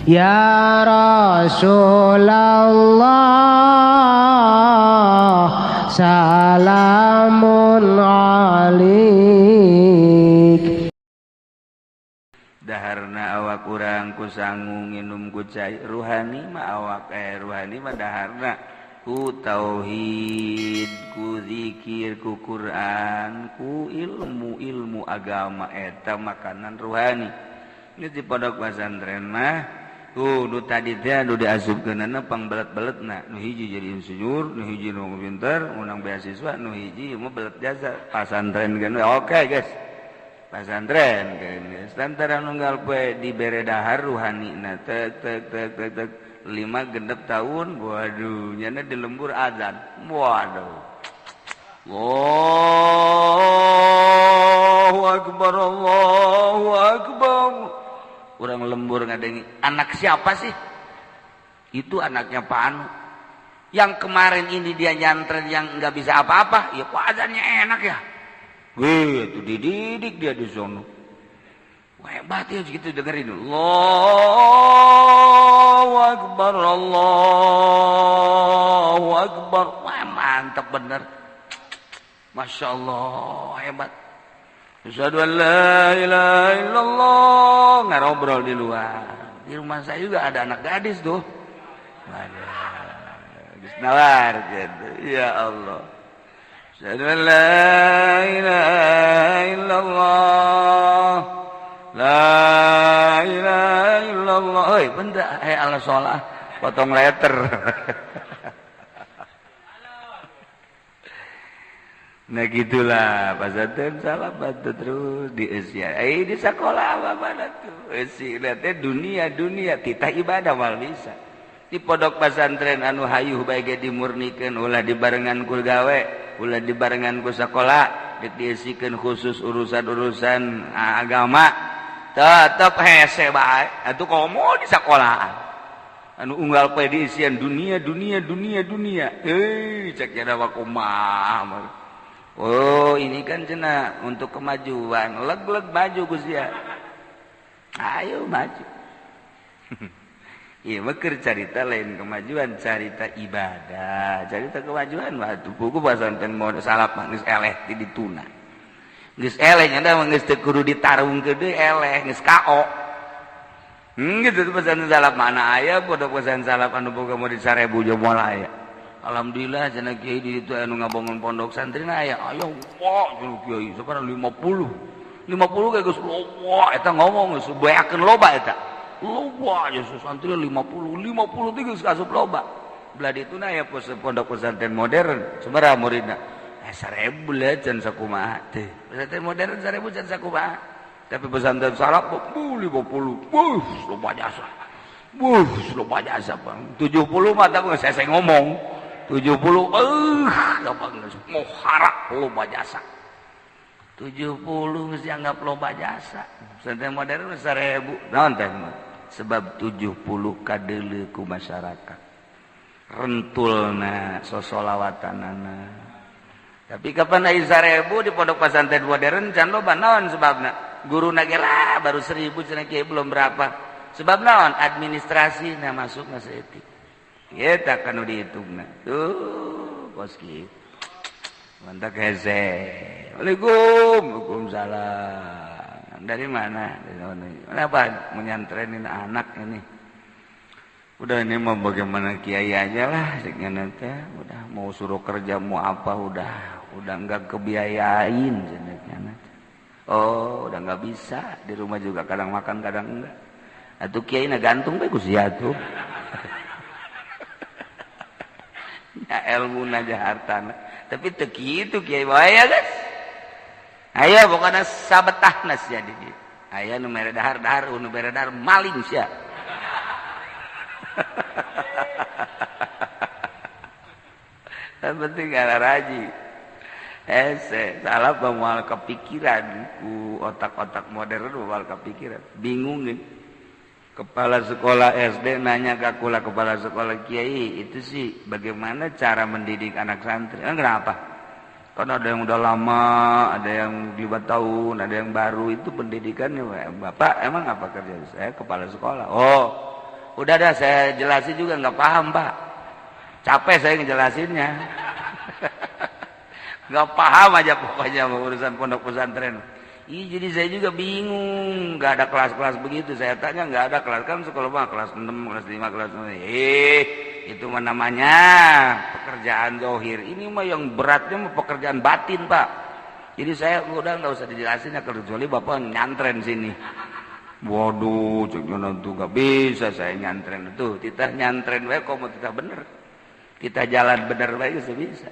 Ya Rasulullah salamun alik. Daharna awak urang ku sangu nginum ku cai ruhani mah awak ruhani mah daharna ku tauhid, ku zikir, ku Quran, ku ilmu agama eta makanan ruhani. Ini di pondok pesantren mah nu tadi teh nu diasupkeunana pangbelet-beletna, nu hiji jadi insinyur, nu hiji nu pinter, menang beasiswa, nu hiji mah belet jasa. Pesantren kan oke guys. Pesantren kan guys. Tantara nunggal poe dibere dahar ruhanina tek 5 genep tahun, waduh nyana di lembur azan. Waduh. Allahu akbar, Allahu akbar. Urang lembur ngadengi, anak siapa sih? Itu anaknya Pak Anu. Yang kemarin ini dia nyantren yang enggak bisa apa-apa, ya kok azannya enak ya? Wih, itu dididik dia di sono. Wah, hebat ya segitu dengerin. Allahu akbar, Allahu akbar. Wah, mantap bener. Masya Allah, hebat. Asyhadu an la ilaha illallah. Ngarobrol di luar. Di rumah saya juga ada anak gadis tuh. Gadis nawar gitu. Ya Allah. Asyhadu an la ilaha illallah. La ilaha illallah. Hei, benda. Ala sholat. Potong letter. Nah gitulah pesantren salah bantu terus di Asia. Di sekolah apa mana tuh? Lihatnya dunia titah ibadah mal bisa. Di pondok pesantren anu hayuh bae dimurnikeun ulah dibarengan ku gawe, ulah dibarengan ku sekolah, diisikeun khusus urusan-urusan agama. Tetep hese bae. Atuh komo di sekolah. Anu unggal poe diisian dunia. Cek cenah mah kumaha. Oh ini kan cenah untuk kemajuan. Leg-leg maju Gusti ya. Ayo maju. Iya meukeun carita lain kemajuan, carita ibadah, carita kemajuan waktu buku pesantren mode salap geus eleh ti dituna. Geus eleh nya mah geus teu kudu ditarungkeun deui eleh geus KO. Gitu tuh pesantren salap mana aya pondok pesantren salap anu boga mode 1000 jomol aya. Alhamdulillah cenah kiai di ditu anu ngabangun pondok santri aya. Ayo wah cenah kiai sekarang 50. 50 ge geus loba eta ngomong geus beakeun loba eta. Loba ya santri 50 teh geus asup loba. Belah dituna aya pondok pesantren modern sabaraha muridna? 1000 lah can sakumaha teh. Pesantren modern 1000 can sakumaha. Tapi pesantren salaf 50. Loba jasa. Loba jasa Bang. 70 mah tak saya ngomong. 70 gampang mau harap loba jasa 70 mesti anggap loba jasa pesantren modern 1000 naon teh sebab 70 kadeuleu ku masyarakat rentulna sosolawatanana tapi kapan aya 1000 di pondok pesantren modern can loba naon sebabna guruna ge lah baru 1000 cenah kieu belum berapa sebab naon administrasi na masukna saeutik eta kanu dihitungna tuh koski mantap hese Waalaikumsalam dari mana kenapa menyantrenin anak ini udah ini mau bagaimana kiai aja lah nanti udah mau suruh kerja mau apa udah enggak kebiayain oh udah enggak bisa di rumah juga kadang makan kadang enggak atuh kiai na gantung bae Gusti atuh ya ilmu naja hartana tapi teu kitu kiai wae guys aya pokona sabetahna sia di dieu aya nu mere dahar nu mere dahar maling sia yang penting raji hese salah moal kepikiran ku otak-otak modern moal kepikiran bingung nih kepala sekolah SD nanya ke kula kepala sekolah kiai itu sih bagaimana cara mendidik anak santri kenapa karena ada yang udah lama ada yang 5 tahun ada yang baru itu pendidikannya bapak emang apa kerja saya kepala sekolah oh Udah dah saya jelasin juga nggak paham Pak. Capek saya ngejelasinnya. Nggak paham aja pokoknya urusan pondok pesantren. Iya jadi saya juga bingung. Nggak ada kelas-kelas begitu. Saya tanya nggak ada kelas kan sekolah mah kelas 6, kelas 5, kelas 6. Itu mah namanya pekerjaan zahir. Ini mah yang beratnya mah pekerjaan batin Pak. Jadi saya udah nggak usah dijelasin ya kecuali Bapak nyantren sini. Waduh, ceknya nanti nggak bisa saya nyantren itu. Kita nyantren wae kok mau kita bener. Kita jalan bener wae bisa bisa.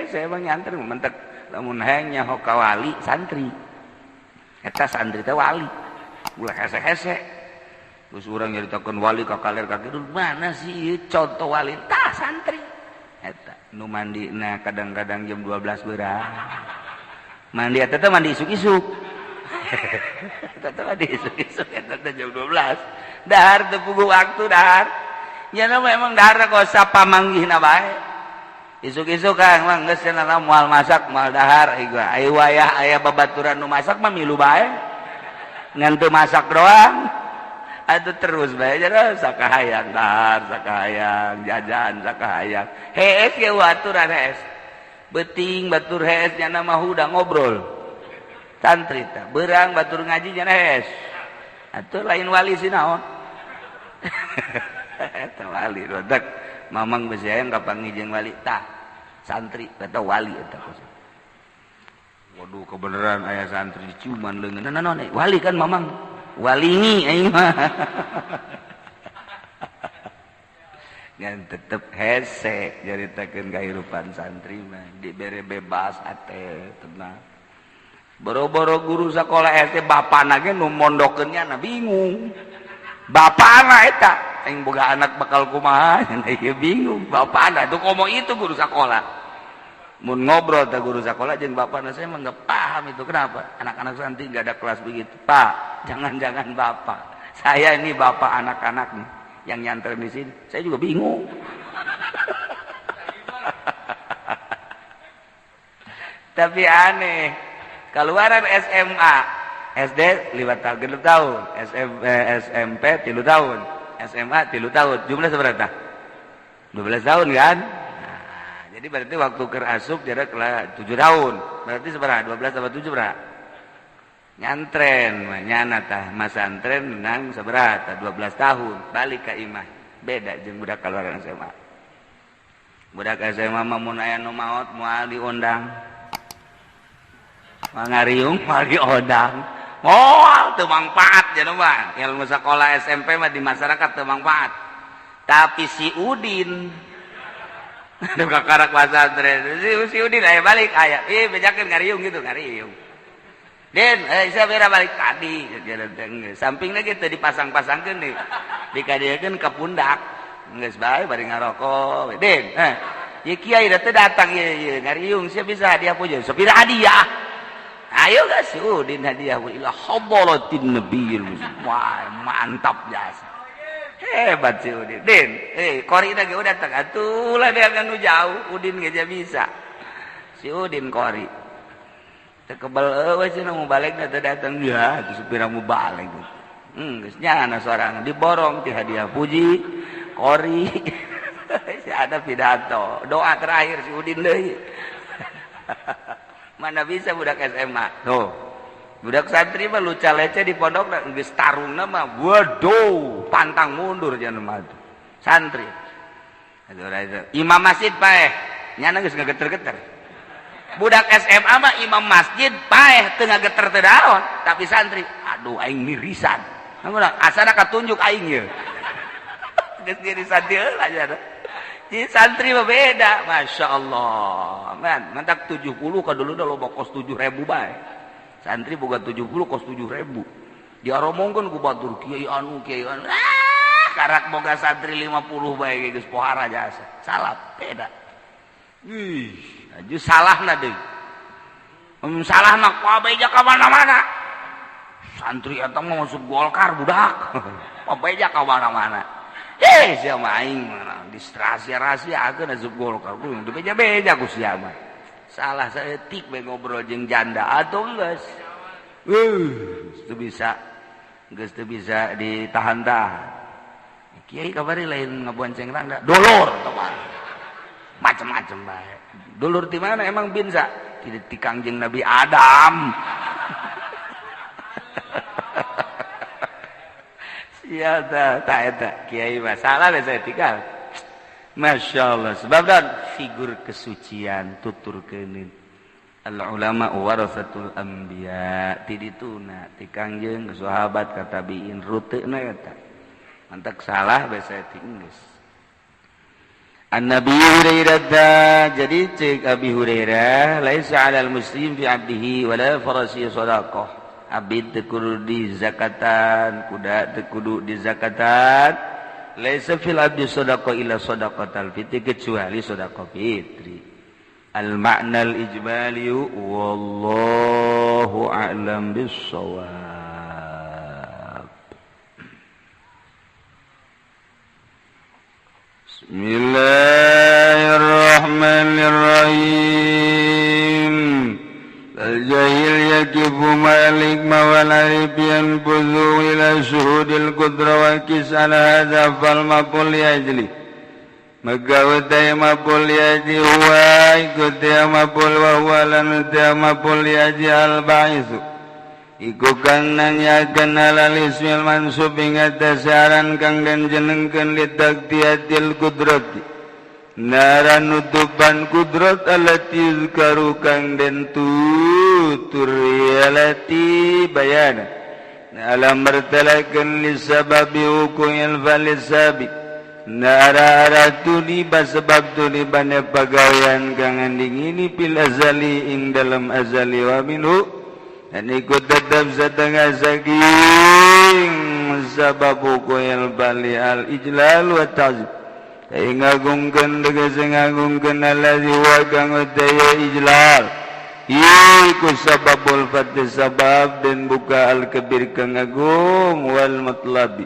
Saya emang nyantren mentek lamun hanya hoka wali santri. Eta santri teh wali. Ulah hese-hese. Terus urang nyaritakeun wali ka kaler ka kidul, mana sih contoh wali tah santri. Eta nu mandina kadang-kadang jam 12 beurang. Mandi eta teh mandi isuk-isuk. Eta teh mandi isuk-isuk eta teh jam 12. Dahar teu puguh waktu dahar. Nya memang dahar kok sapa manggihna bae. Isuk-isuk Kang mah geus cenah moal masak moal dahar aya wayah aya babaturan nu masak mah milu bae. Ngan teu masak doang. Atuh terus bae jana sakahayang dahar, sakahayang jajan, sakahayang. Hees ge aturan hees. Beuting batur hees nya mah udah ngobrol. Santri teh beurang batur ngaji nya hees. Atuh lain wali sinaon. Eta wali rodak mamang geus hayang kapanggih jeung wali tah santri kata wali eta. Waduh kebenaran aya santri ciuman leungeun naon wali kan mamang walingi aing mah. Ngan tetep hese nyaritakeun kahirupan santri mah dibere bebas ate tenang. Boro-boro guru sakola SD bapana ge nu mondokeunnya na bingung. Bapana eta aing boga anak bakal kumaha ieu bingung bapana tuh komo itu guru sekolah mun ngobrol teh guru sekolah jeung bapana saya mah enggak paham itu kenapa anak-anak santri enggak ada kelas begitu Pak jangan-jangan Bapak saya ini bapak anak-anak nih yang nyantren di sini saya juga bingung. Tapi aneh keluaran SMA SD 5 tahun SMP 3 tahun SMA 3 tahun jumlah seberapa? 12 tahun kan? Nah, jadi berarti waktu keur asup jarak 7 tahun berarti seberapa? 12 tambah 7 berapa? Nyantren nyana tah masantren menang seberapa? 12 tahun balik ke imah beda jeung budak keluaran SMA. Budak SMA mah mun aya nu maot moal diundang ngariung moal diundang moal teu mangpaat cenah mah ilmu sekolah SMP mah di masyarakat teu mangpaat tapi si Udin ada kakarak pasantren si Udin aya balik aya bejakeun ngariung gitu ngariung Den saya bera balik tadi sampingna kitu dipasang-pasangkeun dikadiekeun ka pundak geus bae bari ngarokok Den ieu kiai da teu datang ieu ngariung sia bisa hadiah puji sepira hadiah. Ayo gak si Udin hadiah ila hadratin nabiyil wah mantap jasa hebat si Udin Din kori ge udah teh atuh lah dia anu jauh Udin ge bisa si Udin kori teu kebal eueuh cenah mau balikna teu datang ya teu supira mau balik geus nyana sorangan diborong ti hadiah puji kori si ada pidato doa terakhir si Udin deui. Mana bisa budak SMA tuh budak santri mah luca lece di pondok geus tarungna mah waduh pantang mundur cenah mah santri imam masjid paeh nyana geus ngageter-geter budak SMA mah imam masjid paeh teu ngageter teu daon tapi santri aduh aing mirisan asana katunjuk aing ye geus mirisan deul aja si santri mah beda, Masya Allah. Man, mantak 70 ka dulu dah loba kos 7.000 bae. Santri boga 70 kos 7.000. Diaromongkeun ku batur kiai anu. Karak boga santri 50 bae geus pohara jasa. Salah beda. Ih, aju salahna deui. Salahna ku abeja ka mana-mana. Santri eta mah masuk Golkar budak. Abeja ka mana-mana. Sia mah aing distrasia-rasia asup Golkar kudu beja-beja ku sia mah. Salah saeutik bae ngobrol jeung janda atuh geus. Teu bisa ditahan-tahan. Kiai kabari lain ngabonceng rangga dulur teman macam-macam bae dulur di mana emang binsa di Kangjeng Nabi Adam sia ta eta kiai mah salah saya tinggal Masya Allah sebab dan figur kesucian tuturkeun al ulama warasatul anbiya ti dituna ti Kangjeng ka sahabat ka tabiin ruteuna eta mantak salah bahasa Inggris. An Nabi Hurairah jadi cek Abi Hurairah laisa 'alal muslim fi 'abdihi wala farasi shadaqah. Abid teu kudu di zakatan, kuda teu kudu di zakatan. Laisa fil 'abdi shadaqah illa shadaqatal fitri kecuali shadaqah fitri. Al ma'na al ijmali wallahu a'lam bis-shawab. Bismillahirrahmanirrahim. Al-jahil yakifu ma'alik mawal arif yanfuzu ila syuhudil qudra wa kis ala hadha fal maqul yajli magawatay maqul yaji huwa ikutaya maqul wa huwa lanutaya maqul yaji al-ba'isu iku kang nanyakeun alal ismil mansub ing atasaran kang den jenengkeun li taqtiyatil qudrati naran nutupan kudrat allati yuzkaru kang den tutur alati bayana alam martalakeun li sababi hukumil falisabi nara aratuni basebab tuni bane pagawean kang anding ini pil azali ing dalam azali wa minhu dan ikut tetap setengah saking sababu koyal bali al ijlal wa ta'zim kaya ngagungkan tegese ngagungkan alladhi wa kang utaya ijlal iku sababul fatih sabab dan buka al kabir kang agung wal matlabi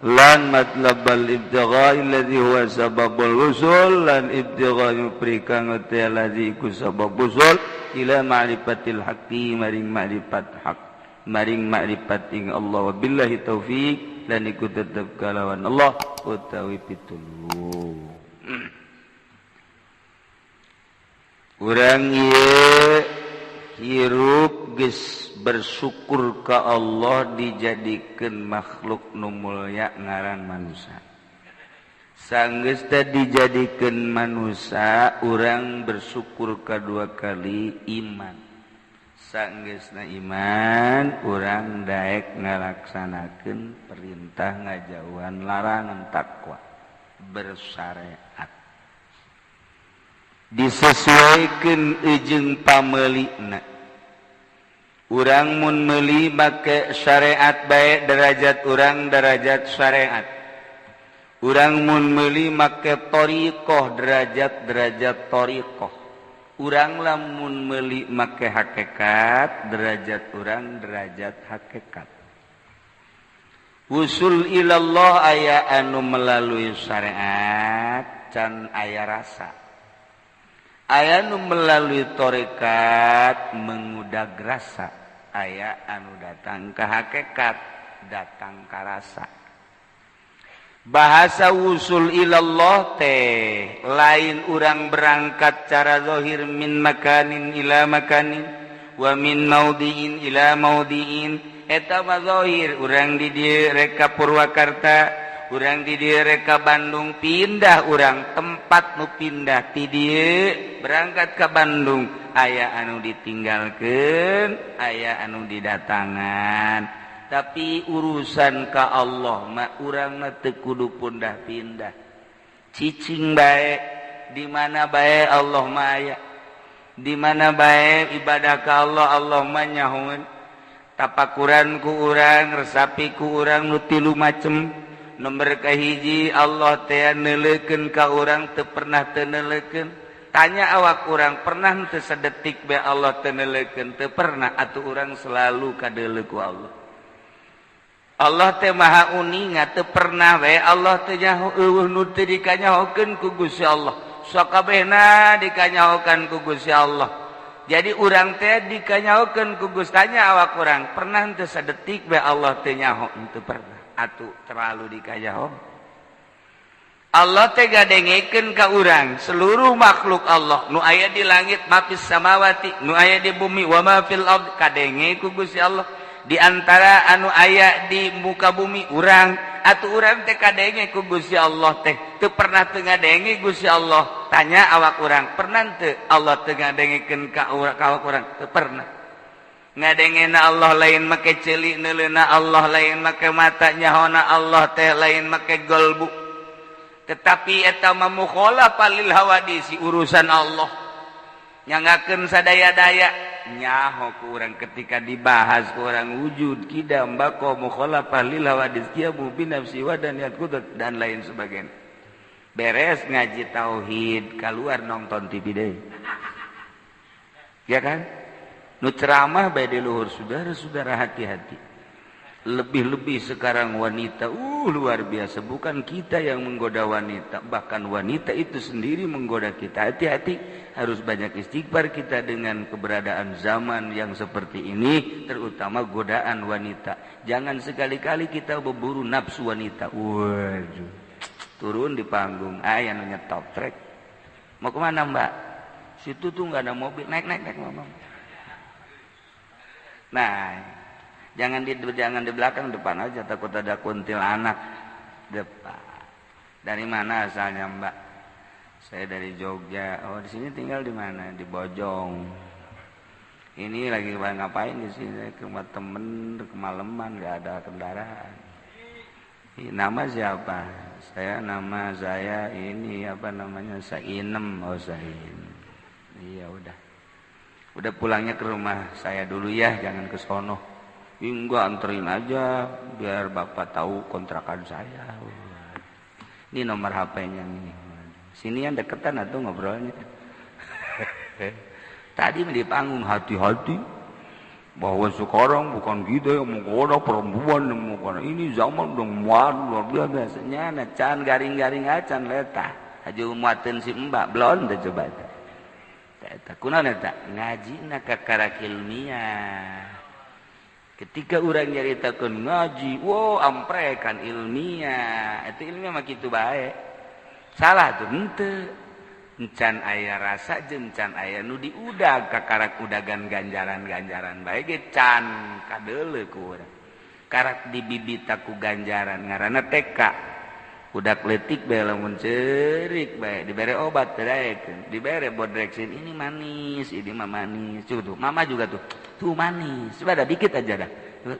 lan matlab al ibtigha alladhi huwa sababul usul lan ibtigha yupri kang utaya alladhi iku sabab usul ila ma'rifatil haqqi maring ma'rifat hak maring ma'rifat ing Allah wabillahi taufiq lan iku tetep kalawan Allah utawi pitulung urang ieu hirup geus bersyukur ka Allah dijadikeun makhluk nu mulya ngaran manusia sanggeus teh dijadikeun manusia urang bersyukur kedua kali iman sanggeusna iman urang daek ngalaksanakeun perintah ngajauhan larangan takwa bersyariat disesuaikeun ejeung pameulina urang mun meuli make syariat bae derajat urang derajat syariat urang mun meuli make thariqah derajat thariqah urang lamun meuli make hakikat derajat urang derajat hakikat usul ilallah aya anu melalui syariat can aya rasa aya anu melalui thariqat mengudag rasa aya anu datang ke hakikat datang ka rasa bahasa usul ilallah teh lain urang berangkat cara zahir min makanin ila makanin wa min maudhi'in ila maudhi'in eta mah zahir urang di dieu reka Purwakarta urang di dieu reka Bandung pindah urang tempat nu pindah ti dieu berangkat ke Bandung aya anu ditinggalkeun aya anu didatangan tapi urusan ka Allah mah urang teu kudu pindah-pindah cicing bae di mana bae Allah mah aya di mana bae ibadah ka Allah Allah mah nyahoeun tapakuran ku urang resapi ku urang nu tilu macem nomor kahiji Allah teh neuleukeun ka urang teu pernah teu neuleukeun tanya awak urang pernah teu sadetik bae Allah teu neuleukeun teu pernah atuh urang selalu kadeuleu ku Allah Allah teh maha uninga teu pernah we Allah teh nyaho eueuh nu teu dikanyahokeun ku Gusti Allah sakabehna dikanyahokeun ku Gusti Allah jadi urang teh dikanyahokeun ku Gusti tanya awak urang pernah teu sadetik we Allah teu nyaho teu pernah atuh terlalu dikanyaho Allah teh gadengekeun ka urang seluruh makhluk Allah nu aya di langit mapis samawati nu aya di bumi wa ma fil ard kadenge ku Gusti Allah di antara anu aya di muka bumi urang atuh urang teh kadenge ku Gusti Allah teh teu pernah teu ngadenge Gusti Allah tanya awak urang pernah teu Allah teu ngadengekeun ka awak urang teu pernah ngadengena Allah lain make ceuli neuleuna Allah lain make mata nyahona Allah teh lain make golbu tetapi eta mamukhalafah lil hawadisi urusan Allah nyangakeun sadaya-daya nyaho ku urang ketika dibahas ku urang wujud kidam bako mukhalafah lil hawadis qiyamu bi nafsi wa daniyat qudrat dan lain sebagainya beres ngaji tauhid keluar nonton TV deui ya kan nu ceramah bae di luhur saudara-saudara hati-hati lebih-lebih sekarang wanita luar biasa bukan kita yang menggoda wanita bahkan wanita itu sendiri menggoda kita hati-hati harus banyak istighfar kita dengan keberadaan zaman yang seperti ini terutama godaan wanita jangan sekali-kali kita berburu nafsu wanita waduh turun di panggung aya nu nyetop trek mau kemana mbak situ tuh nggak ada mobil naik ngomong nah jangan di belakang depan aja takut ada kuntilanak depan. Dari mana asalnya Mbak? Saya dari Jogja. Oh di sini tinggal di mana? Di Bojong. Ini lagi ngapain di sini? Ke rumah temen kemalaman nggak ada kendaraan. Nama siapa? Nama saya ini apa namanya? Sainem. Oh Sain. Iya udah pulangnya ke rumah saya dulu ya, jangan ke sono. Enggak anterin aja biar bapak tahu kontrakan saya. Ini nomor HP-nya nih. Sini yang deketan atau ngobrolnya. Tadi di panggung hati-hati bahwa sekarang bukan kita yang menggoda perempuan yang menggoda ini zaman udah luar biasa. Nyana can garing-garing acan letah. Haji umuatin si mbak belum dah coba. Tak kunaon eta ngajina ka karak ilmiah. Ketika orang nyaritakeun ngaji, wow amprekan ilmiah. Itu ilmiah mah kitu bae. Salah tuh henteu. Encan aya rasa jeung can aya nu diudag ka karak udagan ganjaran-ganjaran bae ge can kadeuleu ku urang. Karak dibibita ku ganjaran ngaranna TK. Udak leutik bae lamun ceurik bae dibere obat teu daekeun. Dibere bodrexin ini manis, ini mah manis. Tuh, mama juga tuh manis, coba ada dikit aja dah.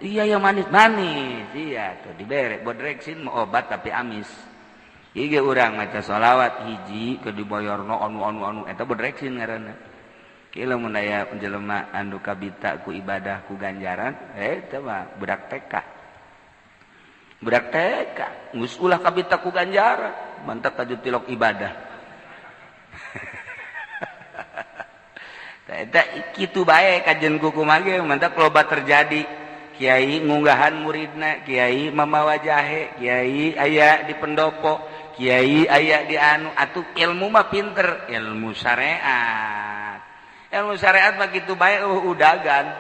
Iya yang manis, iya tuh dibere bodrexin mau obat tapi amis. Ieu urang maca sholawat hiji ke dibayarna anu eta bodrexin ngaranna. Ieu lamun aya jelema anu kabita ku ibadah ku ganjaran, eta mah budak TK. Budak TK, geus ulah kabita ku ganjaran, mantap kaju tilok ibadah. Eta kitu bae kajen kuku mage mantap loba terjadi kiai ngunggahan muridna kiai mamawa jahe kiai aya di pendopo kiai aya di anu atuh ilmu mah pinter ilmu syariat mah kitu bae udagan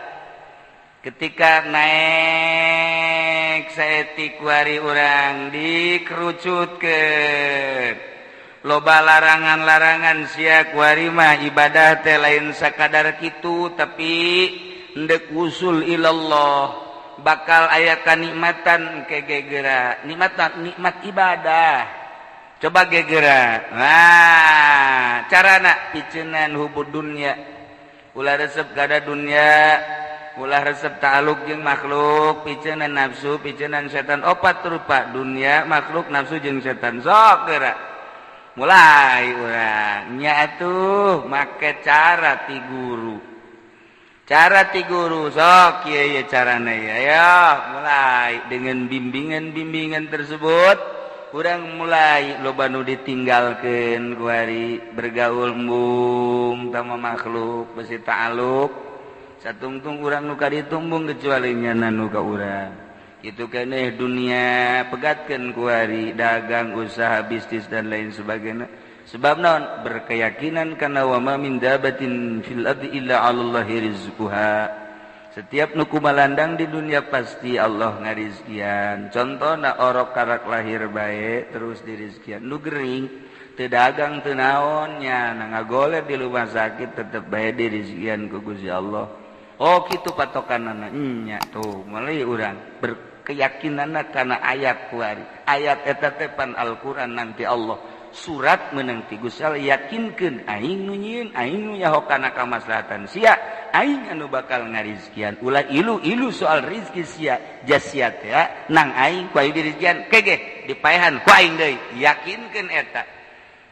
ketika naik saeutik wari urang dikerucutkeun loba larangan-larangan sia kuari mah ibadah teh lain sakadar kitu tapi ndek usul ilallah bakal aya kanikmatan ke gegera nikmat ibadah coba gegera nah carana piceunan hubud dunya ulah resep kada dunya ulah resep ta'aluk jeung makhluk piceunan nafsu piceunan setan opat rupa dunya makhluk nafsu jeung setan sok geura mulai urangnya atuh make cara ti guru sok kieu carana ya mulai dengan bimbingan tersebut urang mulai loba nu ditinggalkeun kuari bergaul embung tama makhluk besi ta'aluk satungtung urang nu ka ditumbung kecuali nyana nu ka urang itu keneh dunia pegatkeun ku hari dagang usaha bisnis dan lain sebagainya sebab naon berkeyakinan kana wa ma min dabatin fil ardi illa 'alallahi rizquha Setiap nu kumalandang di dunia pasti Allah ngarizkian. Contohna orok karak lahir bae terus dirizkian. Nu gering teu dagang teu naonnya, ngagoler di rumah sakit tetep bae dirizkian ku Gusti Allah. Oh kitu patokanana nya tuh meuli urang berkeyakinanna kana ayat kuari. Ayat eta teh pan Al-Qur'an nanti Allah surat meunang ti Gusti Allah yakinkeun aing nu nyieun aing nu nyaho kana kamaslahatan sia aing anu bakal ngarizkian. Ulah ilu soal rizki sia jasiat ya nang aing ku aing dirizkian kege dipaehan ku aing deui yakinkeun eta.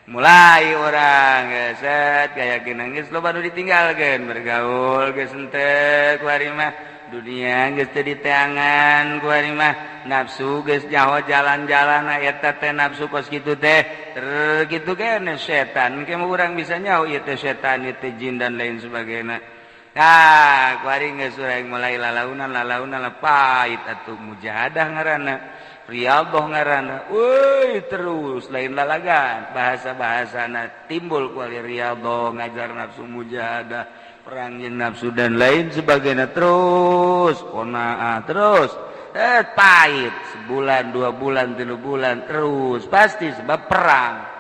Mulai orang geset keyakinan geus loba nu ditinggalkeun bergaul geus henteu ku ari mah dunia geus teu diteangan ku ari mah nafsu geus nyaho jalan-jalan eta teh nafsu kos kitu teh kitu kene setan ke mah urang bisa nyaho ieu teh setan ieu teh jin dan lain sebagainya. Ku ari geus urang mulai lalaunan pait atuh mujahadah ngaranna riyadhah ngaranna. Woi terus lain lalagan bahasa-bahasana timbul ku ari riyadhah ngajar nafsu mujahadah perang jeung nafsu dan lain sebagainya terus qanaah terus pahit sebulan 2 bulan 3 bulan terus pasti sebab perang.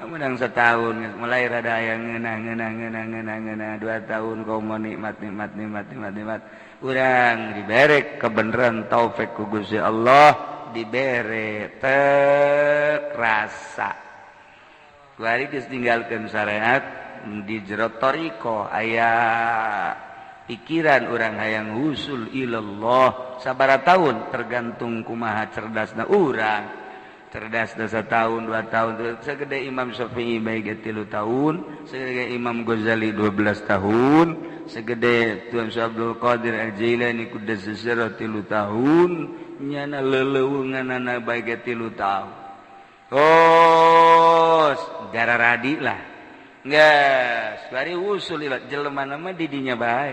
Menang setahun mulai rada aya ngeunah 2 tahun komo nikmat urang dibere kebenaran taufik ku Gusti Allah dibere terasa kuari geus tinggalkeun syariat di jero tariko aya pikiran urang hayang husul ilallah sabaraha taun tergantung kumaha cerdasna urang. Cerdasna 1 tahun 2 tahun segede Imam Syafi'i bae 3 tahun segede Imam Ghazali 12 tahun segede Tuan Syekh Abdul Qadir Al-Jailani Quddasa Sirruh 3 tahun nyana leleuweunganana bae 3 tahun. Gara radi lah geus bari usul jelema mah di dinya bae.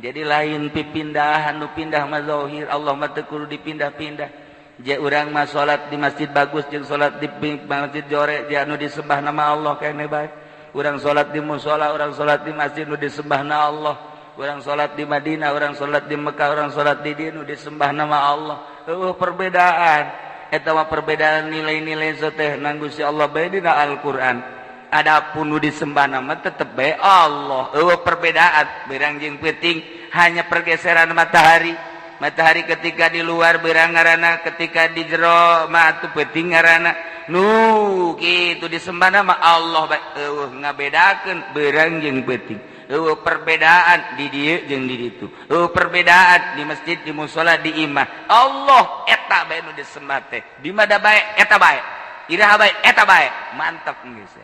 Jadi lain pipindahan nu pindah mah zahir Allah mah teu kudu dipindah-pindah. Je urang mah salat di masjid bagus jeung salat di masjid jore je anu disembah nama Allah kene bae. Urang salat di mushola, urang salat di masjid nu disembah na Allah. Urang salat di Madinah, urang salat di Mekah, urang salat di dieu nu disembah nama Allah. Perbedaan eta mah perbedaan nilai-nilai teh nang Gusti Allah bae dina Al-Qur'an. Adapun nu disembah nama tetep bae Allah. Perbedaan berang jeung peuting hanya pergeseran matahari. Matahari ketika di luar berang ngaranna ketika di jero mah atuh peuting ngaranna nu kitu disembah nama Allah ngabedakeun berang jeung peuting. Perbedaan di dieu jeung di ditu. Perbedaan di masjid di mushola di imah. Allah eta bae nu disembah teh. Di mana bae eta bae. Iraha bae eta bae. Mantap geus.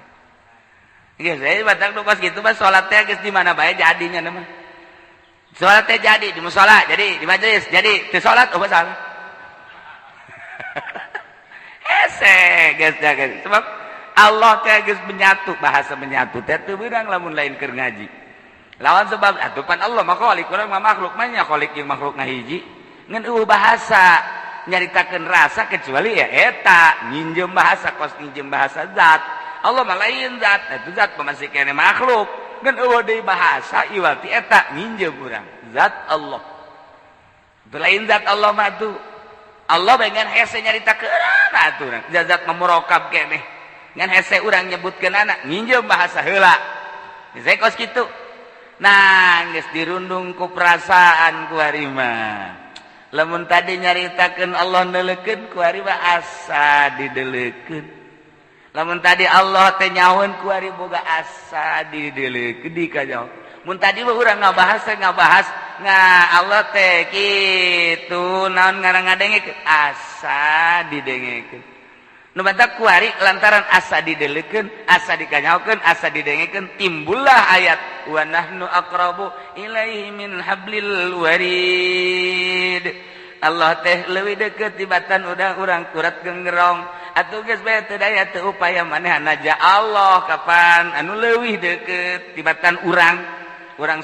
Geus batak nu pas kitu mah salat teh geus di mana bae jadinya mah. Salat teh jadi di mushola, jadi di majelis, jadi teu salat apa salah? Geus jaga. Sebab Allah teh geus menyatu, bahasa menyatu teh teu beurang lamun lain keur ngaji. Lawan sebab atuh pan Allah mah khaliq, urang mah makhluk, mah nya khaliq jeung makhluk ngahiji. Ngan bahasa nyaritakeun rasa kecuali ya eta nginjem bahasa kos nginjem bahasa zat. Allah mah lain zat, eta zat mah masih kene makhluk. Ngan eueuh deui bahasa iwal ti eta nginjem urang zat Allah. Itu lain zat Allah mah tuh. Allah bae ngan hese nyaritakeun atuh urang. Zat memurokab keneh. Ngan hese urang nyebutkeun anak nginjem bahasa heula. Geus kos kitu. Nah, geus dirundung ku perasaan ku ari mah. Lamun tadi nyaritakeun Allah neuleukeun ku ari mah asa dideuleukeun. Lamun tadi Allah teh nyahoeun ku ari boga asa dideuleukeun di kanyaho. Mun tadi mah urang ngabahas Allah teh kitu naon ngarang ngadengekeun asa didengekeun. Nu batak ku ari lantaran asa dideuleukeun, asa dikanyahokeun, asa didengekeun timbullah ayat wa nahnu aqrabu ilaihi min hablil warid. Allah teh leuwih deukeut tibatan urang kurat genggerong. Atuh geus bae teu daya teu upaya manehna ja Allah kapan anu leuwih deukeut tibatan urang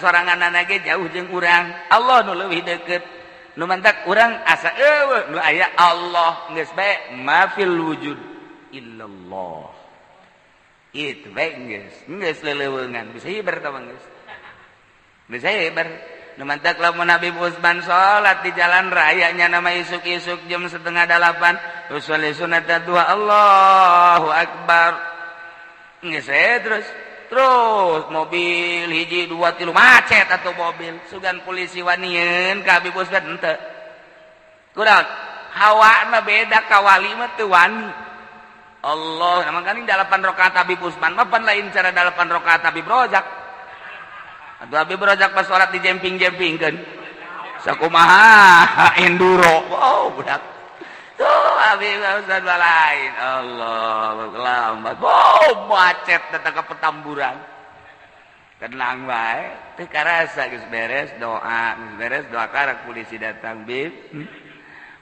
soranganna ge jauh jeung urang Allah nu leuwih deukeut nu mantak urang asa eueuh nu aya Allah geus bae mafil wujud illallah itu bae geus leleuweungan bisa hibar ka geus bisa hibar Numantak lamun Habib Usman salat di jalan raya nya nama isuk-isuk jam 7:30 usul sunat dua Allahu akbar. Geus terus mobil hiji 2 3 macet atau mobil sugan polisi wanieun ka Habib Usman henteu. Kunaon? Hawana beda ka wali mah teu wani. Allah, makanya 8 rakaat Habib Usman mah pan lain cara 8 rakaat Habib Rojak. Atuh Habib Rojak pas salat di jemping-jempingkeun. Sakumaha enduro. Oh, budak. Tuh Habib Ustaz lain. Allah, lambat. Oh, macet datang ke Petamburan. Tenang bae, teu karasa geus beres doa, geus beres doa karak polisi datang, Bib.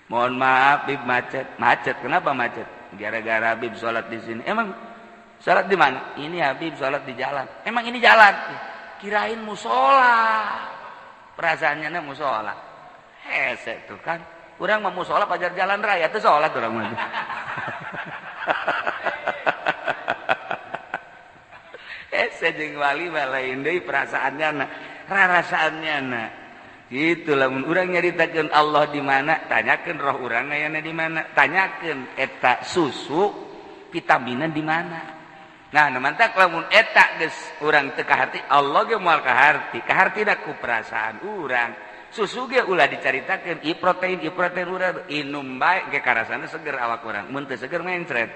Mohon maaf, Bib macet. Macet, kenapa macet? Gara-gara Habib salat di sini. Emang salat di mana? Ini Habib salat di jalan. Emang ini jalan? Kirain musola. Perasaannya musola. Hese tuh kan. Urang mah musola pajar jalan raya teu salat urang mah. Hese jeung wali mah lain deui perasaannya rarasaannya gitu lamun urang nyaritakeun Allah di mana tanyakeun roh urang aya di mana tanyakeun eta susu vitamina di mana. Nah, mantak lamun eta geus urang teu kaharti Allah ge moal kaharti ku perasaan urang. Susu ge ulah dicaritakeun ieu protein urang inum bae ge karasana seger awak urang mun teu seger mencret.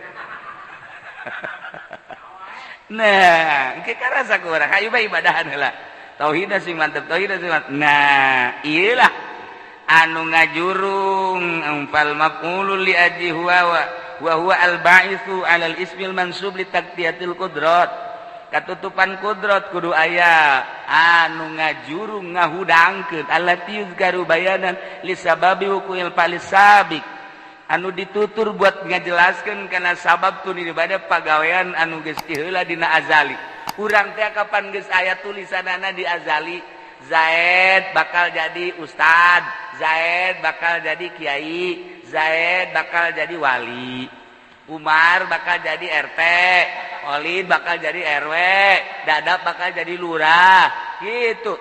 Nah, engke karasa ku urang hayu bae ibadahan heula. Tauhidna sing mantep, tauhidna sing mantep. Nah, iyalah anu ngajurung fal maf'ulul li ajli wa huwa al-ba'itsu 'alal ismil mansub li taqdiyatil qudrat. Katutupan qudrat kudu aya anu ngajurung ngahudangkeun allati yuzkaru bayanan li sababi wuqu'il falis sabiq. Anu ditutur buat ngajelaskeun kana sabab tun ibadah pagawean anu geus heula dina azali. Urang teh kapan geus aya tulisanana di azali Zaid bakal jadi ustad, Zaid bakal jadi kiai, Zaid bakal jadi wali, Umar bakal jadi RT, Olid bakal jadi RW, Dadap bakal jadi lurah gitu.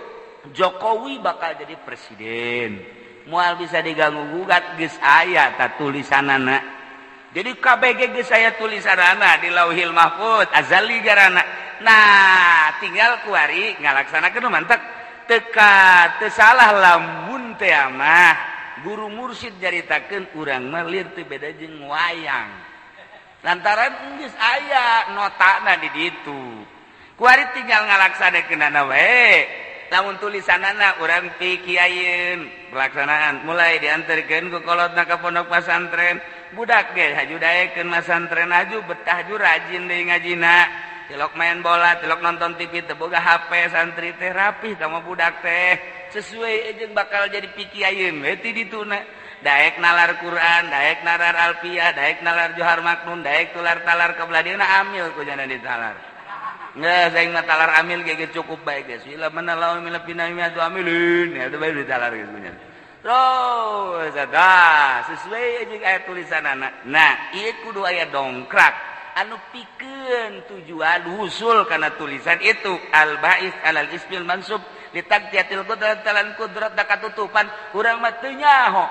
Jokowi bakal jadi presiden. Moal bisa diganggu gugat geus aya ta tulisanana. Jadi KBG geus aya tulisanana di Lauhil Mahfuz azali garana. Nah, tinggal kuari ngalaksanakeun mantep. Teka teu salah lamun teh mah guru mursyid nyaritakeun urang mah lir teu beda jeung wayang. Lantaran geus aya notana di ditu. Kuari tinggal ngalaksanakeunana wae. Lamun tulisanana urang pikiayeun pelaksanaan mulai diantarkeun ku kolotna ka pondok pesantren. Budak ge haju daekeun pesantren haju betah ju rajin deui ngajina. Tilok main bola, tilok nonton TV, teu boga HP, santri teh rapih sama budak teh. Sesuai jeung bakal jadi pikiayeun we ti dituna. Daek nalar Quran, daek nalar Alfiyah, daek nalar Johar Maknun, daek tular-talar kebeladieuna amil ku jana ditalar. Ngeus aing mah talar amil ge cukup bae geus. Ila manalau mil pinami atu amilin, ya teu bae ditalar geus punya. Terus ada sesuai jeung aya tulisanana. Nah, ieu kudu aya dongkrak. Anu pikeun tujuan usul kana tulisan itu al-ba'its 'alal ismil mansub li taqdiyatil qudrat talan qudrat da katutupan urang mah teu nyaho.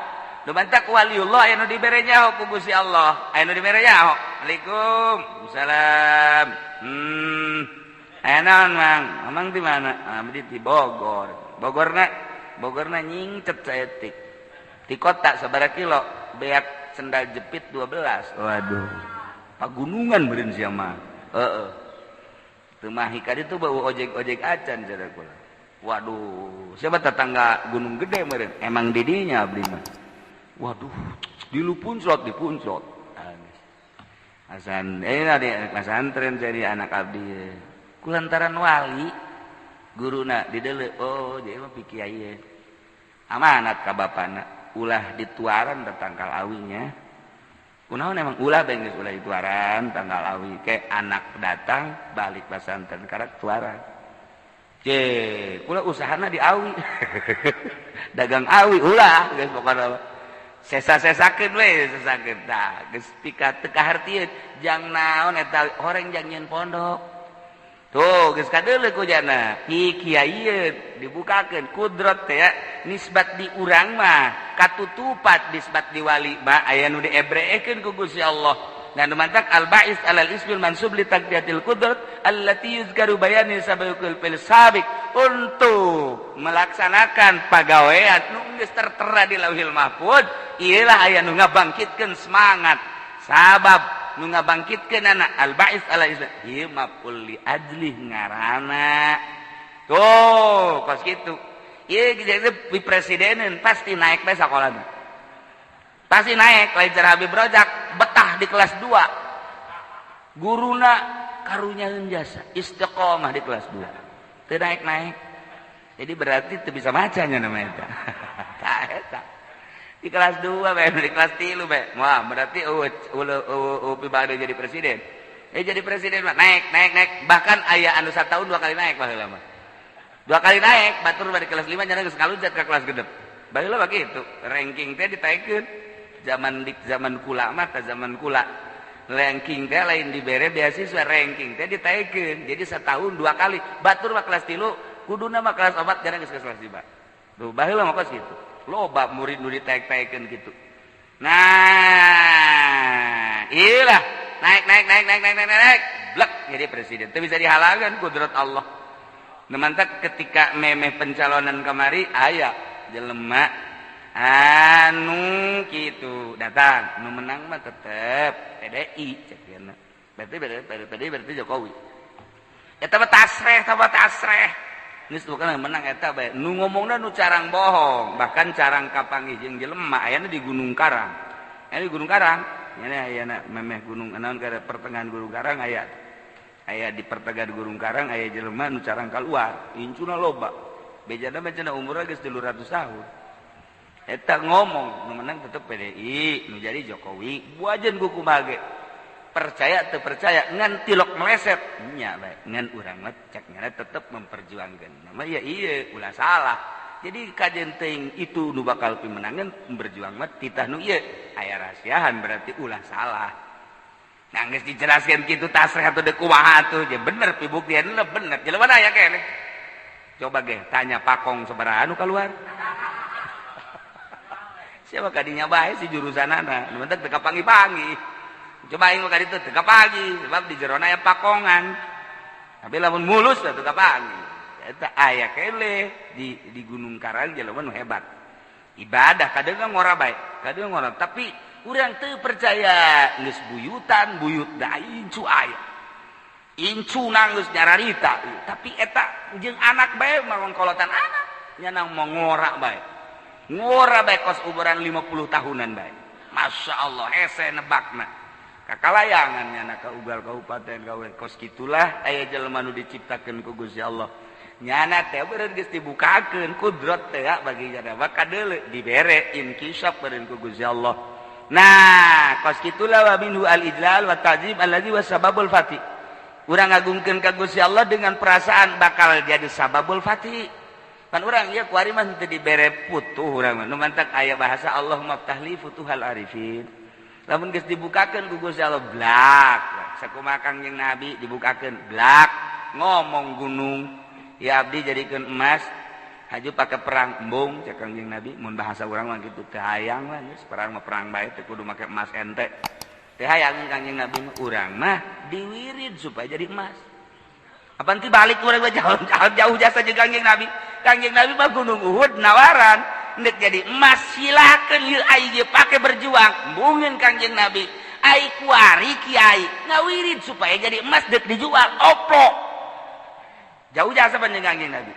Dumantak waliullah anu dibere nyaho ku Gusti Allah. Anu dibere nyaho. Waalaikumsalam. Aya naon, Mang? Amang di mana? Abdi di Bogor. Bogorna nyingcet saeutik. Di kota sabaraha kilo? Beak sendal jepit 12. Waduh. Pagunungan beureun sia mah. Heeh. Teu mah ka ditu bau ojek-ojek acan cenah kula. Waduh, siapa tetangga Gunung Gede meureun? Emang di dinya abdi mah. Waduh, dipuncrot. Asan di pesantren jadi anak abdi. Kulantaran wali guruna dideuleu. Oh, jadi mah pikiai. Amanat ka bapana, ulah dituaran da tangkal awinya. Kunaon emang ulah beungeus ulah dituaran tanggal awi ke anak datang balik pesantren karak tuaran. Kula usahana di awi. Dagang awi ulah geus pokona sesa-sesakeun we sesakeun tah geus pika teu kahartieun jang naon eta horeng jang nyeun pondok. tuh geus kadeuleu ku jana hi kiai dibukakeun kudrat teh ya nisbat di urang mah katutupat nisbat di wali mah aya nu diebreekeun ku Gusti Allah dan mantak al ba'is alal ismil mansub li taqdiyatil qudrat allati yuzkaru bayani sabaqul fil sabiq untuk melaksanakan pagawean nu geus tertera di lauhil mahfuz iyalah aya nu ngabangkitkeun semangat sabab nu ngabangkitkeun anak al ba'is ala islam ieu maf'ul li ajli ngaranna tuh kos kitu ieu di presidenan pasti naik bae sakolana pasti naik lain cara Habib Rojak betah di kelas 2 guruna karunyaeun jasa istiqomah di kelas 2 teu naik-naik jadi berarti teu bisa macanya namanya eta tah eta di kelas 2 bae di kelas 3 bae wah berarti bade jadi presiden jadi presiden mah naik bahkan aya anu satahun 2 kali naik baheula mah 2 kali naik batur di kelas 5 nya geus kaluncat ka kelas gedep baheula mah kitu ranking teh ditaikeun zaman kula mah ka zaman kula ranking teh lain dibere beasiswa ranking teh ditaikeun jadi setahun 2 kali batur mah kelas 3 kuduna mah kelas 4 jarang geus kelas 5 tuh baheula mah kos kitu loba murid nu ditaek-taekeun gitu. Nah, iyalah naik blek jadi presiden. Teu bisa dihalangan kudrat Allah. Nemantak ketika memeh pencalonan kamari aya jelema anu kitu datang nu menang mah tetep PDI cekeuna. Berarti Jokowi. Eta mah tasreh. Geus bukan menang eta bae. Nu ngomongna nu carang bohong, bahkan carang kapanggih jeung jelema ayana di Gunung Karang. Di Gunung Karang, ayana memeh gunung anaon ka pertengahan Gunung Karang aya. Aya di pertengahan Gunung Karang aya jelema nu carang kaluar, incuna loba. Bejana cenah umurna geus 300 tahun. Eta ngomong nu menang tetep PDI, nu jadi Jokowi. Buajeun ku kumaha ge. Percaya teu percaya ngan tilok meleset nya bae ngan urang mah cek ngana tetep memperjuangkeun nama ya ieu ulah salah jadi kajen teuing itu nu bakal pimenangan berjuang mah titah nu ieu aya rahasiahan berarti ulah salah nah geus dijelaskeun kitu tasreh atuh deuk kumaha atuh je bener pibuktianna bener jelema aya keneh coba ge tanya Pakong sabaraha anu keluar siapa kadinya bae si jurusanana nu mentek teu kapangi-pangi coba aing kali itu teu pagi sebab di jerona aya pakongan tapi lamun mulus teu pagi eta aya kele di Gunung Karang jelema nu hebat ibadah kadang ngora bae kadang ngora tapi urang teu percaya geus buyut da incu aya incu geus nyararita tapi eta jeung anak bae mangkolotan anak nya nang ngora bae kos umuran 50 tahunan bae masyaallah hese nebakna kakalayangan nya ka ugal kabupaten gawe kos kitulah aya jelema nu diciptakeun ku Gusti Allah nyana teh beureun geus dibukakeun kudrat teh bagi jana kadeuleu dibere inkisaf beureun ku Gusti Allah nah kos kitulah wa minhu al ijlal wa ta'zim allazi wa sababul fati urang ngagungkeun ka Gusti Allah dengan perasaan bakal jadi sababul fati kan urang ieu kuari mah teu dibere putuh urang mah nu mantak aya bahasa Allahumma ftahli futuhal arifin lamun geus dibukakeun ku Gusti Allah blak sakumaha Kangjeng Nabi dibukakeun blak ngomong gunung ya abdi jadikeun emas haju pake perang embung cek Kangjeng Nabi mun bahasa urang mah kitu teu hayang lah geus perang mah perang bae teu kudu make emas ente teu hayang Kangjeng Nabi mah urang mah diwirid supaya jadi emas apa nanti balik urang jauh jasa jeung Kangjeng Nabi mah gunung Uhud nawaran nek jadi emas silakan yeu aing pake berjuang embungin Kangjeng Nabi ai kuari kiai ngawirid supaya jadi emas dek dijual opo jauh jasa panjang Kangjeng Nabi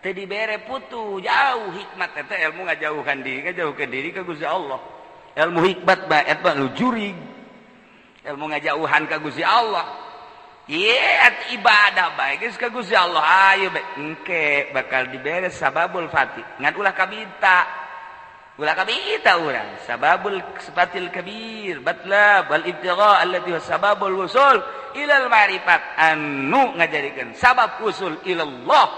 teu dibere putu jauh hikmat eta ilmu ngajauhkan diri ka Gusti Allah ilmu hikmat ba eta nu jurig ilmu ngajauhan ka Gusti Allah ibadah bae geus ka Gusti Allah ayo bae engke bakal dibere sababul fatih ngan ulah kabita urang sababul sifatil kabir batlab wal ibtigha allati huwa sababul wusul ilal ma'rifat anu ngajadikeun sabab usul ilallah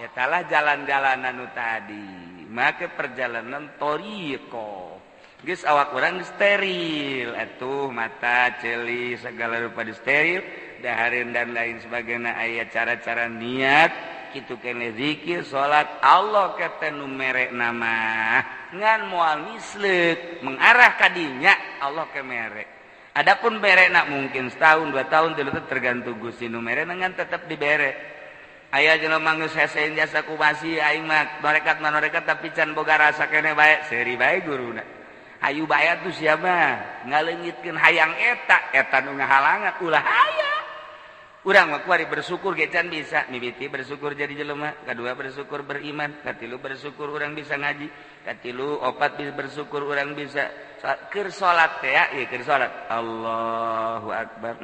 etalah jalan-jalan anu tadi maka perjalanan thariqah geus awak urang steril atuh mata ceuli segala rupa di steril dahareun dan lain sebagainya aya cara-cara niat kitu keneh zikir salat Allah kata nu merekna mah ngan moal misleuk mengarah ka dinya Allah ke merek. Adapun berekna mungkin setahun 2 tahun tergantung Gusti nu merekna ngan tetep dibere. Aya jelema geus hesein jasa ku basi aing mah norekat tapi can boga rasa keneh bae seuri bae guruna. Hayu bae atuh sia mah ngaleungitkeun hayang eta nu ngahalangan ulah aya. Urang mah kuari bersyukur ge can bisa mimiti bersyukur jadi jelema, kadua bersyukur beriman, katilu bersyukur urang bisa ngaji, katilu opat bisa bersyukur urang bisa keur salat teh ya, ieu keur salat. Allahu akbar.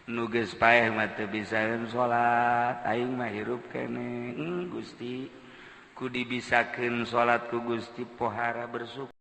Nu geus paeh mah teu bisaeun salat, aing mah hirup keneh. Gusti ku dibisakeun salat ku Gusti pohara bersyukur.